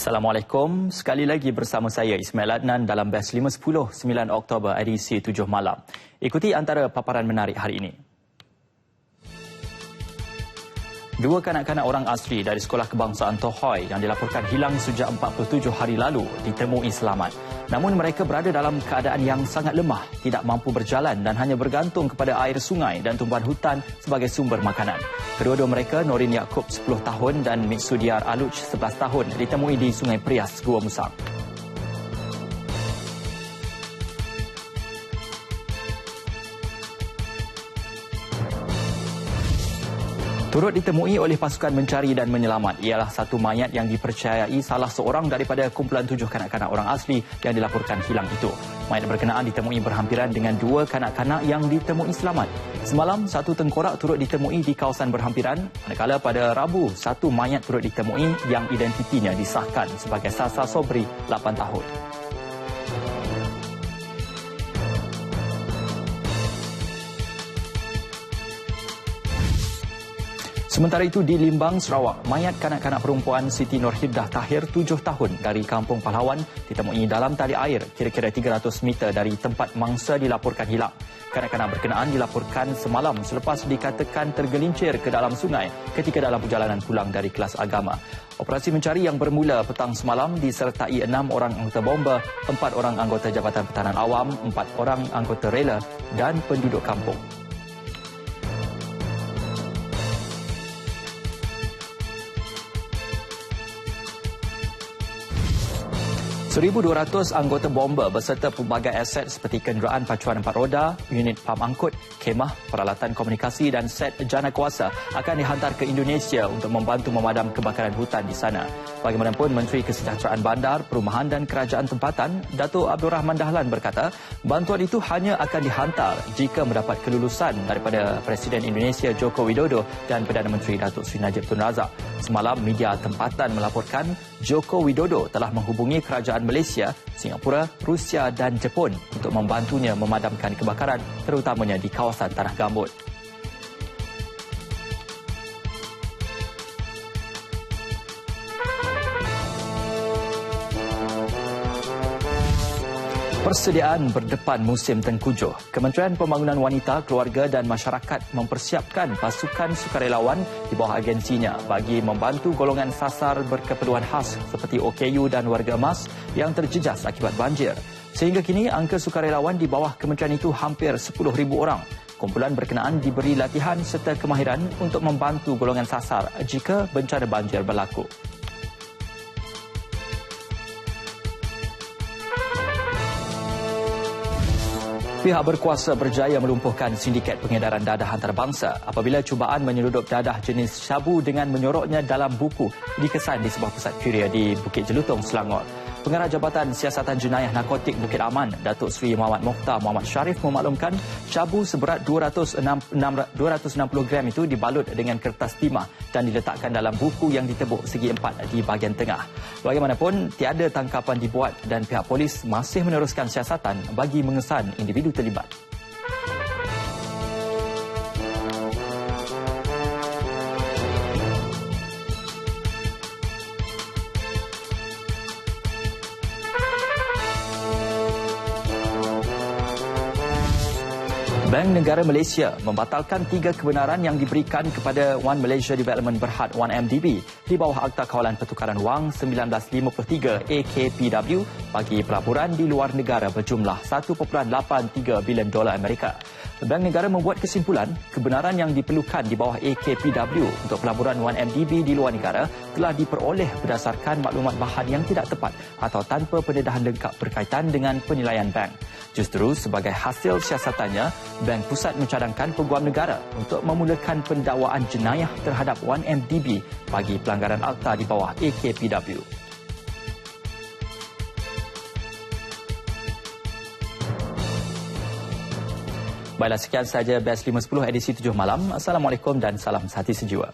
Assalamualaikum. Sekali lagi bersama saya Ismail Adnan dalam Best 510 9 Oktober edisi 7 malam. Ikuti antara paparan menarik hari ini. Dua kanak-kanak orang asli dari Sekolah Kebangsaan Tohoi yang dilaporkan hilang sejak 47 hari lalu ditemui selamat. Namun mereka berada dalam keadaan yang sangat lemah, tidak mampu berjalan dan hanya bergantung kepada air sungai dan tumbuhan hutan sebagai sumber makanan. Kedua-dua mereka, Norin Yaakob 10 tahun dan Mitsudiar Aluch 11 tahun, ditemui di Sungai Prias, Gua Musang. Turut ditemui oleh pasukan mencari dan menyelamat ialah satu mayat yang dipercayai salah seorang daripada kumpulan 7 kanak-kanak orang asli yang dilaporkan hilang itu. Mayat berkenaan ditemui berhampiran dengan dua kanak-kanak yang ditemui selamat. Semalam, satu tengkorak turut ditemui di kawasan berhampiran, manakala pada Rabu, satu mayat turut ditemui yang identitinya disahkan sebagai Sasa Sobri, 8 tahun. Sementara itu di Limbang, Sarawak, mayat kanak-kanak perempuan Siti Nurhibdah Tahir 7 tahun dari Kampung Pahlawan ditemui dalam tali air kira-kira 300 meter dari tempat mangsa dilaporkan hilang. Kanak-kanak berkenaan dilaporkan semalam selepas dikatakan tergelincir ke dalam sungai ketika dalam perjalanan pulang dari kelas agama. Operasi mencari yang bermula petang semalam disertai 6 orang anggota bomba, 4 orang anggota Jabatan Pertahanan Awam, 4 orang anggota rela dan penduduk kampung. 1,200 anggota bomba berserta pelbagai aset seperti kenderaan pacuan 4 roda, unit pam angkut, kemah, peralatan komunikasi dan set jana kuasa akan dihantar ke Indonesia untuk membantu memadam kebakaran hutan di sana. Bagaimanapun, Menteri Kesejahteraan Bandar, Perumahan dan Kerajaan Tempatan, Dato' Abdul Rahman Dahlan berkata, bantuan itu hanya akan dihantar jika mendapat kelulusan daripada Presiden Indonesia Joko Widodo dan Perdana Menteri Datuk Seri Najib Tun Razak. Semalam, media tempatan melaporkan Joko Widodo telah menghubungi kerajaan Malaysia, Singapura, Rusia dan Jepun untuk membantunya memadamkan kebakaran terutamanya di kawasan Tanah Gambut. Persediaan berdepan musim tengkujuh. Kementerian Pembangunan Wanita, Keluarga dan Masyarakat mempersiapkan pasukan sukarelawan di bawah agensinya bagi membantu golongan sasar berkeperluan khas seperti OKU dan warga emas yang terjejas akibat banjir. Sehingga kini, angka sukarelawan di bawah kementerian itu hampir 10,000 orang. Kumpulan berkenaan diberi latihan serta kemahiran untuk membantu golongan sasar jika bencana banjir berlaku. Pihak berkuasa berjaya melumpuhkan sindiket pengedaran dadah antarabangsa apabila cubaan menyeludup dadah jenis syabu dengan menyoroknya dalam buku dikesan di sebuah pusat kurir di Bukit Jelutong, Selangor. Pengarah Jabatan Siasatan Jenayah Narkotik Bukit Aman, Datuk Seri Muhammad Mokhtar Muhammad Sharif memaklumkan syabu seberat 260 gram itu dibalut dengan kertas timah dan diletakkan dalam buku yang ditebuk segi empat di bahagian tengah. Bagaimanapun, tiada tangkapan dibuat dan pihak polis masih meneruskan siasatan bagi mengesan individu terlibat. Bank Negara Malaysia membatalkan 3 kebenaran yang diberikan kepada One Malaysia Development Berhad 1MDB di bawah Akta Kawalan Pertukaran Wang 1953 AKPW bagi pelaburan di luar negara berjumlah $1.83 bilion Amerika. Bank Negara membuat kesimpulan kebenaran yang diperlukan di bawah AKPW untuk pelaburan 1MDB di luar negara telah diperoleh berdasarkan maklumat bahan yang tidak tepat atau tanpa pendedahan lengkap berkaitan dengan penilaian bank. Justru sebagai hasil siasatannya, Bank Pusat mencadangkan Peguam Negara untuk memulakan pendakwaan jenayah terhadap 1MDB bagi pelanggaran akta di bawah AKPW. Baiklah, sekian sahaja Best 510 edisi 7 malam. Assalamualaikum dan salam sehati sejiwa.